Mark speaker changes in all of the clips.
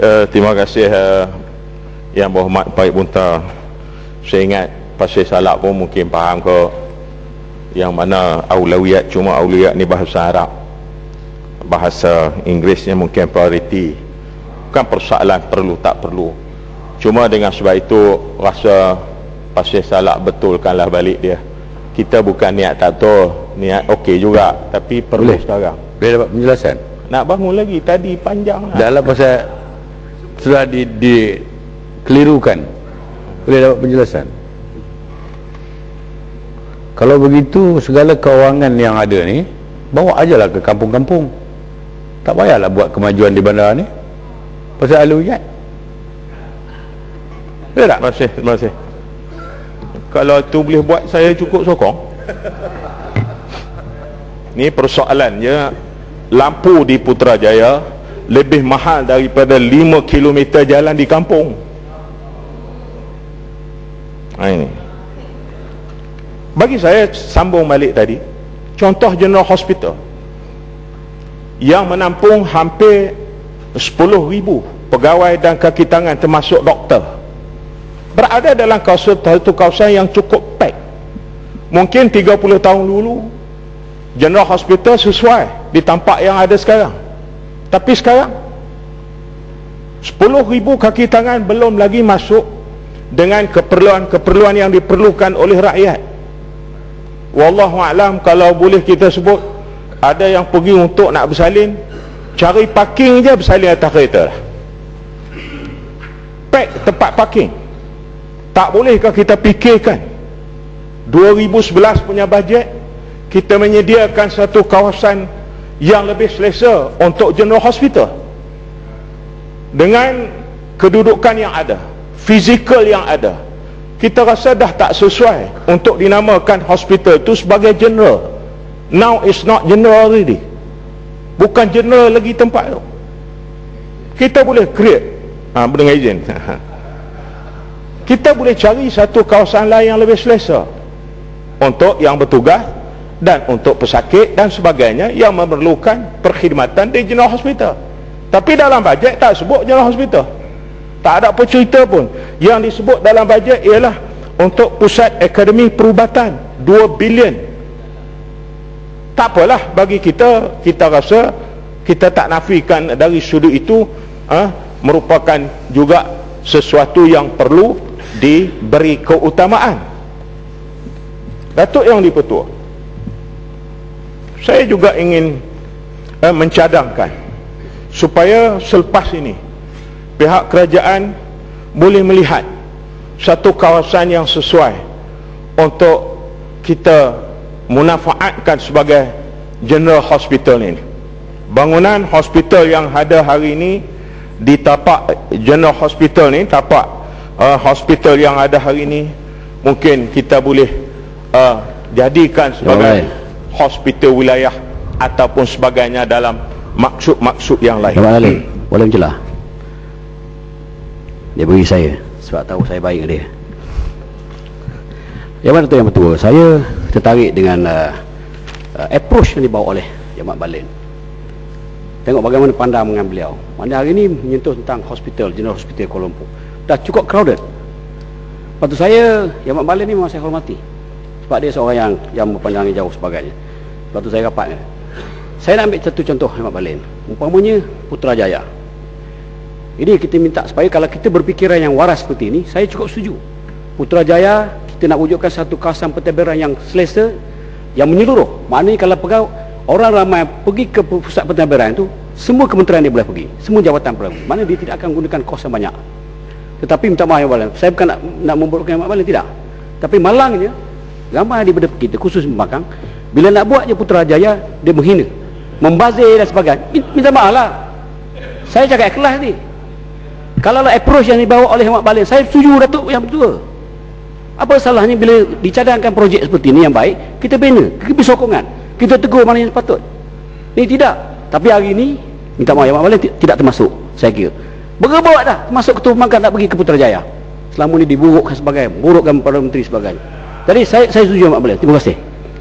Speaker 1: Terima kasih Yang Berhormat Baik Bunta. Saya ingat Pasir Salak pun mungkin faham ke yang mana aulawiyat, cuma aulawiyat ni bahasa Arab, bahasa Inggerisnya mungkin priority. Bukan persoalan perlu tak perlu, cuma dengan sebab itu rasa Pasir Salak betulkanlah balik dia. Kita bukan niat tak tahu, niat okey juga, tapi perlu boleh sekarang.
Speaker 2: Boleh dapat penjelasan?
Speaker 1: Nak bangun lagi, tadi panjang lah.
Speaker 2: Dalam pasal sudah dikelirukan. Boleh dapat penjelasan? Kalau begitu, segala kewangan yang ada ni bawa ajalah ke kampung-kampung. Tak payahlah buat kemajuan di bandar ni pasal aluyat. Betul tak?
Speaker 1: Terima kasih. Kalau tu boleh buat, saya cukup sokong. Ni persoalan je, lampu di Putrajaya lebih mahal daripada 5 km jalan di kampung. Ini bagi saya, sambung balik tadi, contoh General Hospital yang menampung hampir 10,000 pegawai dan kaki tangan termasuk doktor, berada dalam satu kawasan yang cukup pack. Mungkin 30 tahun dulu General Hospital sesuai di tampak yang ada sekarang, tapi sekarang 10,000 kaki tangan belum lagi masuk dengan keperluan-keperluan yang diperlukan oleh rakyat. Wallahu a'lam, kalau boleh kita sebut, ada yang pergi untuk nak bersalin, cari parking je bersalin atas kereta lah. Pack tempat parking. Tak bolehkah kita fikirkan 2011 punya bajet, kita menyediakan satu kawasan yang lebih selesa untuk General Hospital dengan kedudukan yang ada, fizikal yang ada. Kita rasa dah tak sesuai untuk dinamakan hospital itu sebagai general. Now it's not general already. Bukan general lagi tempat tu. Kita boleh create dengan izin kita boleh cari satu kawasan lain yang lebih selesa untuk yang bertugas dan untuk pesakit dan sebagainya yang memerlukan perkhidmatan di General Hospital. Tapi dalam bajet tak sebut General Hospital, tak ada apa cerita pun. Yang disebut dalam bajet ialah untuk pusat akademi perubatan 2 bilion. Tak apalah, bagi kita, kita rasa kita tak nafikan dari sudut itu, merupakan juga sesuatu yang perlu diberi keutamaan. Datuk Yang di-Pertua, saya juga ingin mencadangkan supaya selepas ini pihak kerajaan boleh melihat satu kawasan yang sesuai untuk kita munafaatkan sebagai General Hospital ini. Bangunan hospital yang ada hari ini di tapak General Hospital ni, tapak hospital yang ada hari ini, mungkin kita boleh jadikan sebagai hospital wilayah ataupun sebagainya dalam maksud-maksud yang lain.
Speaker 3: Tuan Ali, boleh menjelah? Dia beri saya sebab tahu saya baik dia. Yang mana tu yang betul? Saya tertarik dengan approach yang dibawa oleh Yang Amat Balen. Tengok bagaimana pandangan beliau. Mana hari ini menyentuh tentang hospital, General Hospital Kuala Lumpur. Dah cukup crowded. Lepas tu saya, Yang Amat Balen ni memang saya hormati, sebab dia seorang yang berpandangan jauh sebagainya. Lepas tu saya rapat. Saya nak ambil satu contoh Yang Amat Balen. Umpamanya Putrajaya. Ini kita minta supaya kalau kita berfikiran yang waras seperti ini, saya cukup setuju. Putrajaya, kita nak wujudkan satu kawasan pentadbiran yang selesa, yang menyeluruh. Maknanya kalau pegawai, orang ramai pergi ke pusat pentadbiran itu, semua kementerian dia boleh pergi, semua jawatan boleh. Maknanya dia tidak akan gunakan kos yang banyak. Tetapi minta maaf Yang Amat Balen, saya bukan nak memburukkan Yang Amat Balen, tidak. Tapi malangnya, ramai daripada kita, khusus Pembakang, bila nak buat je Putrajaya, dia menghina, membazir dan sebagainya. Minta maaf lah. Saya cakap ikhlas ni. Kalau lah approach yang dibawa oleh Yang Amat Balen, saya setuju Datuk yang betul. Apa salahnya bila dicadangkan projek seperti ini yang baik, kita bina, kita beri sokongan, kita tegur mana yang patut. Ini tidak. Tapi hari ini, minta maaf Yang Amat Balen tidak termasuk, saya kira. Bergebak dah, termasuk Ketua Pembangkang tak pergi ke Putrajaya. Selama ini diburukkan sebagai, burukkan Perdana Menteri sebagainya. Jadi saya setuju Yang Amat Balen. Terima kasih.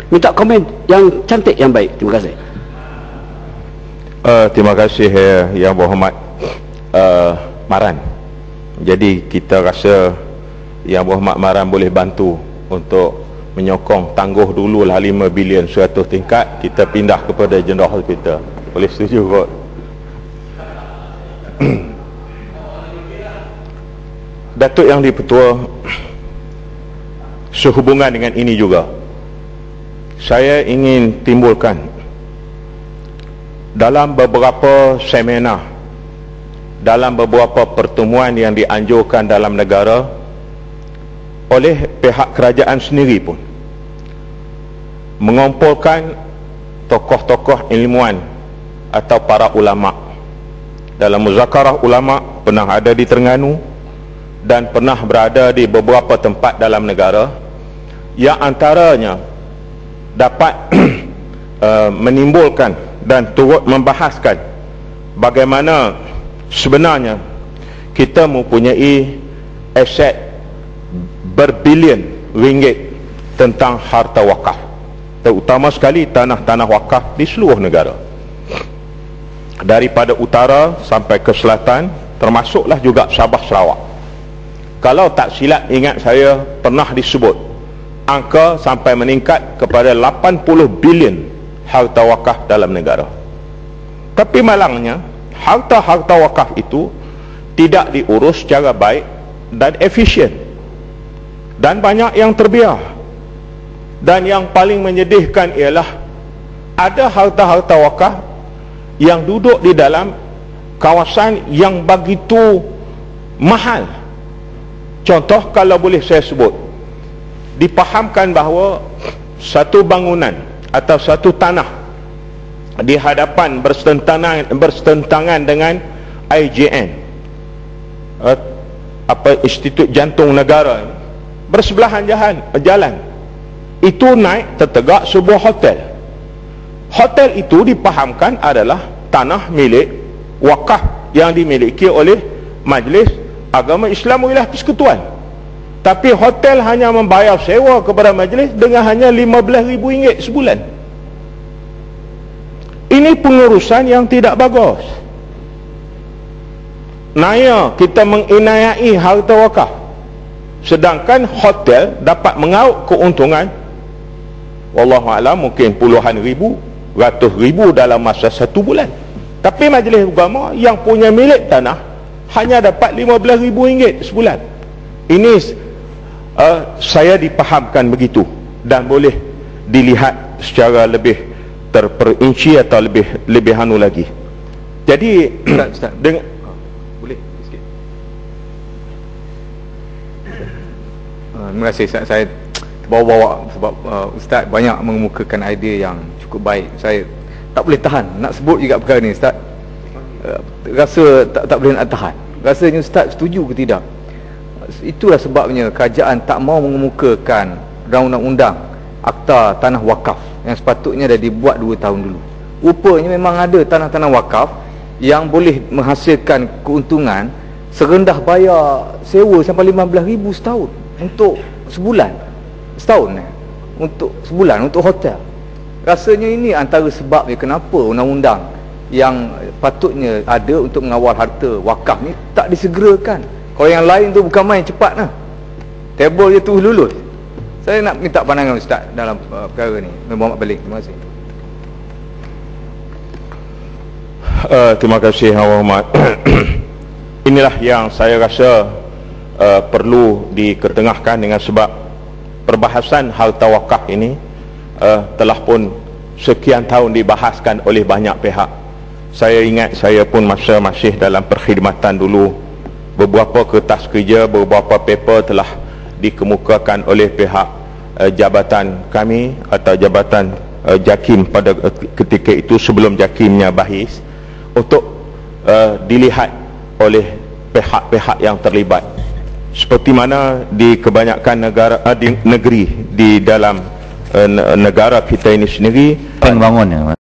Speaker 3: Minta komen yang cantik, yang baik. Terima kasih.
Speaker 1: Terima kasih Yang Berhormat. Maran. Jadi kita rasa Yang Berhormat Maran boleh bantu untuk menyokong, tangguh dululah 5 bilion 100 tingkat, kita pindah kepada General Hospital. Boleh setuju kot? Datuk Yang di-Pertua, sehubungan dengan ini juga, saya ingin timbulkan dalam beberapa seminar, dalam beberapa pertemuan yang dianjurkan dalam negara oleh pihak kerajaan sendiri pun, mengumpulkan tokoh-tokoh ilmuwan atau para ulama. Dalam muzakarah ulama pernah ada di Terengganu dan pernah berada di beberapa tempat dalam negara, yang antaranya dapat menimbulkan dan turut membahaskan bagaimana sebenarnya kita mempunyai aset berbilion ringgit tentang harta wakaf, terutama sekali tanah-tanah wakaf di seluruh negara, daripada utara sampai ke selatan, termasuklah juga Sabah Sarawak. Kalau tak silap ingat saya pernah disebut angka sampai meningkat kepada 80 bilion harta wakaf dalam negara. Tapi malangnya harta-harta wakaf itu tidak diurus secara baik dan efisien, dan banyak yang terbiar. Dan yang paling menyedihkan ialah ada harta-harta wakaf yang duduk di dalam kawasan yang begitu mahal. Contoh, kalau boleh saya sebut, dipahamkan bahawa satu bangunan atau satu tanah di hadapan bersetentangan dengan IJN, Institut Jantung Negara, bersebelahan jalan, itu naik tertegak sebuah hotel. Hotel itu dipahamkan adalah tanah milik wakaf yang dimiliki oleh Majlis Agama Islam Wilayah Persekutuan. Tapi hotel hanya membayar sewa kepada majlis dengan hanya RM15,000 sebulan. Ini pengurusan yang tidak bagus. Naya kita menginayai harta wakaf, sedangkan hotel dapat mengauk keuntungan wallahualam mungkin puluhan ribu, ratus ribu dalam masa 1 bulan. Tapi majlis agama yang punya milik tanah hanya dapat RM15,000 sebulan. Ini saya dipahamkan begitu, dan boleh dilihat secara lebih terperinci atau lebih anu lagi. Jadi Ustaz, dengan boleh sikit.
Speaker 2: Terima kasih Ustaz. Saya terbawa-bawa sebab Ustaz banyak mengemukakan idea yang cukup baik. Saya tak boleh tahan nak sebut juga perkara ni Ustaz. Rasa tak boleh nak tahan. Rasanya Ustaz setuju ke tidak? Itulah sebabnya kerajaan tak mau mengemukakan undang-undang Akta Tanah Wakaf yang sepatutnya dah dibuat 2 tahun dulu. Rupanya memang ada tanah-tanah wakaf yang boleh menghasilkan keuntungan serendah bayar sewa sampai RM15,000 setahun untuk sebulan. Setahun untuk sebulan untuk hotel. Rasanya ini antara sebabnya kenapa undang-undang yang patutnya ada untuk mengawal harta wakaf ni tak disegerakan. Kalau yang lain tu bukan main cepat lah, table je tu lulus. Saya nak minta pandangan Ustaz dalam perkara ni. Muhammad Balik. Terima kasih.
Speaker 1: Terima kasih Muhammad. Inilah yang saya rasa perlu diketengahkan, dengan sebab perbahasan harta wakaf ini telah pun sekian tahun dibahaskan oleh banyak pihak. Saya ingat saya pun masa masih dalam perkhidmatan dulu, beberapa kertas kerja, beberapa paper telah dikemukakan oleh pihak jabatan kami atau jabatan JAKIM pada ketika itu, sebelum JAKIMnya bahis, untuk dilihat oleh pihak-pihak yang terlibat. Seperti mana di kebanyakan negeri di dalam negara kita ini sendiri,
Speaker 2: bangun